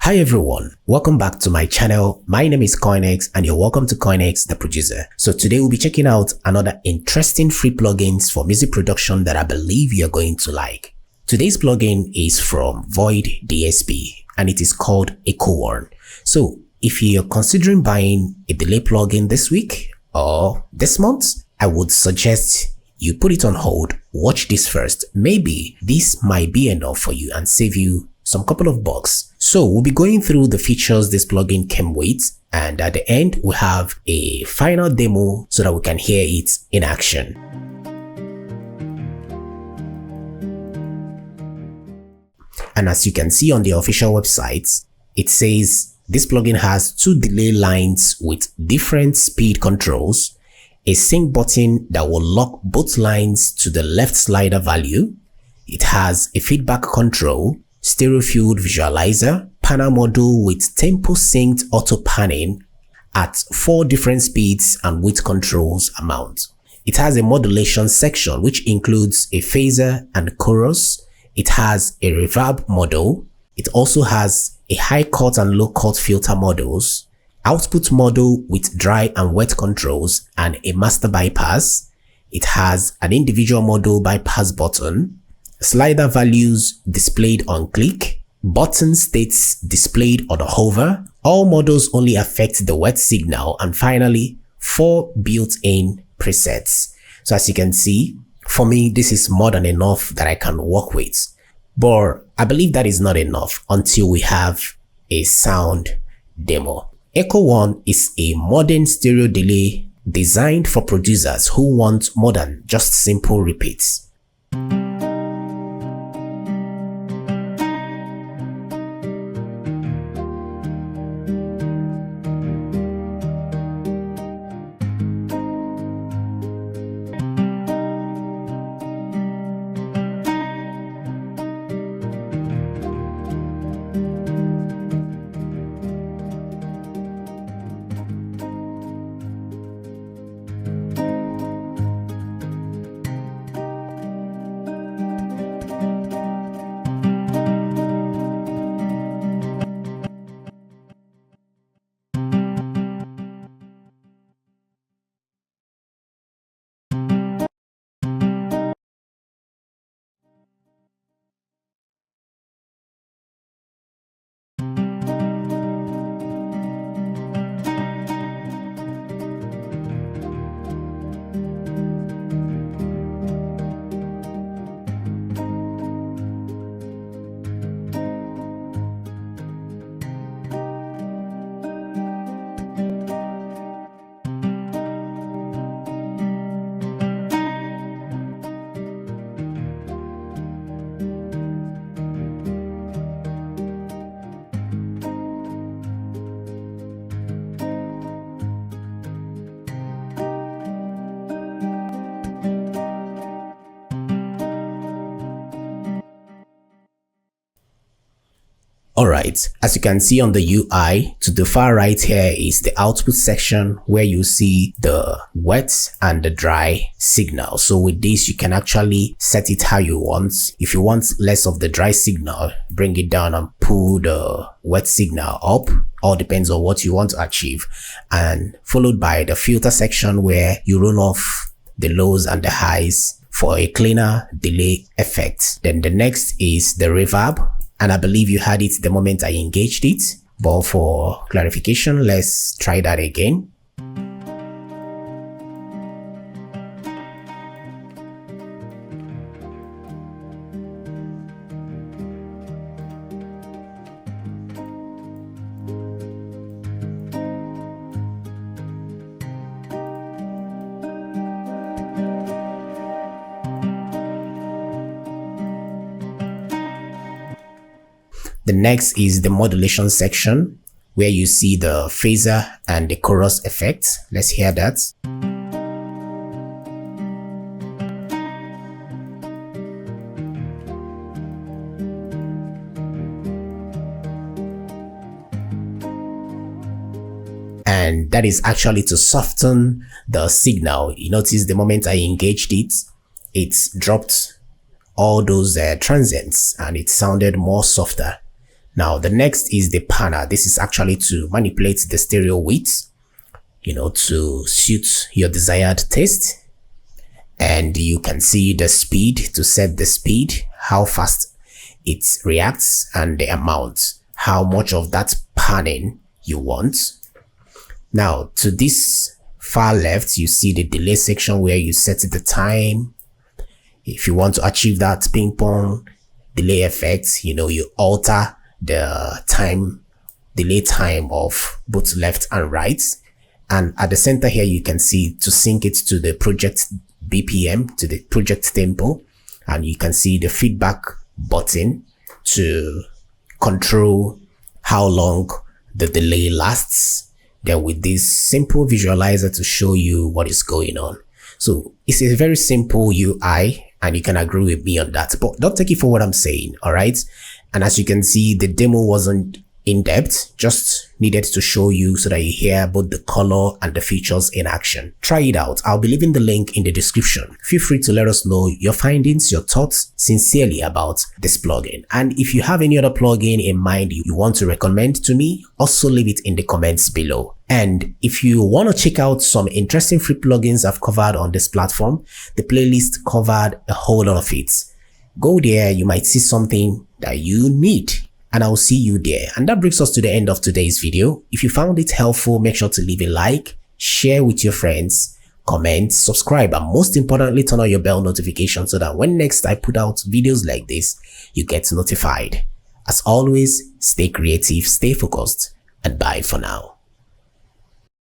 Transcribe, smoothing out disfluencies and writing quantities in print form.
Hi everyone, welcome back to my channel. My name is Coinx and you're welcome to CoinxDaProducer. So today we'll be checking out another interesting free plugins for music production that I believe you're going to like. Today's plugin is from Void DSP and it is called Echo1. So if you're considering buying a delay plugin this week or this month, I would suggest you put it on hold, watch this first. Maybe this might be enough for you and save you some couple of bucks. So we'll be going through the features this plugin came with, and at the end we have a final demo so that we can hear it in action. And as you can see on the official website, it says this plugin has two delay lines with different speed controls, a sync button that will lock both lines to the left slider value. It has a feedback control, stereo field visualizer, panel module with tempo synced auto panning at 4 different speeds and width controls amount. It has a modulation section which includes a phaser and chorus. It has a reverb model. It also has a high cut and low cut filter models, output model with dry and wet controls, and a master bypass. It has an individual model bypass button, slider values displayed on click, button states displayed on hover. All models only affect the wet signal, and finally 4 built-in presets. So as you can see, for me this is more than enough that I can work with. But I believe that is not enough until we have a sound demo. Echo1 is a modern stereo delay designed for producers who want more than just simple repeats. Alright, as you can see on the UI, to the far right here is the output section where you see the wet and the dry signal. So with this, you can actually set it how you want. If you want less of the dry signal, bring it down and pull the wet signal up. All depends on what you want to achieve. And followed by the filter section where you roll off the lows and the highs for a cleaner delay effect. Then the next is the reverb. And I believe you had it the moment I engaged it, but for clarification, let's try that again. The next is the modulation section where you see the phaser and the chorus effect. Let's hear that. And that is actually to soften the signal. You notice the moment I engaged it, it dropped all those transients and it sounded more softer. Now the next is the panner. This is actually to manipulate the stereo width, to suit your desired taste. And you can see the speed to set the speed, how fast it reacts, and the amount, how much of that panning you want. Now to this far left, you see the delay section where you set the time. If you want to achieve that ping pong delay effect, you alter the delay time of both left and right. And at the center here, you can see to sync it to the project BPM, to the project tempo. And you can see the feedback button to control how long the delay lasts. Then with this simple visualizer to show you what is going on. So it's a very simple UI, and you can agree with me on that, but don't take it for what I'm saying. All right. And as you can see, the demo wasn't in depth, just needed to show you so that you hear both the color and the features in action. Try it out. I'll be leaving the link in the description. Feel free to let us know your findings, your thoughts sincerely about this plugin. And if you have any other plugin in mind you want to recommend to me, also leave it in the comments below. And if you want to check out some interesting free plugins I've covered on this platform, the playlist covered a whole lot of it. Go there, you might see something that you need. And I'll see you there. And that brings us to the end of today's video. If you found it helpful, make sure to leave a like, share with your friends, comment, subscribe, and most importantly, turn on your bell notification so that when next I put out videos like this, you get notified. As always, stay creative, stay focused, and bye for now.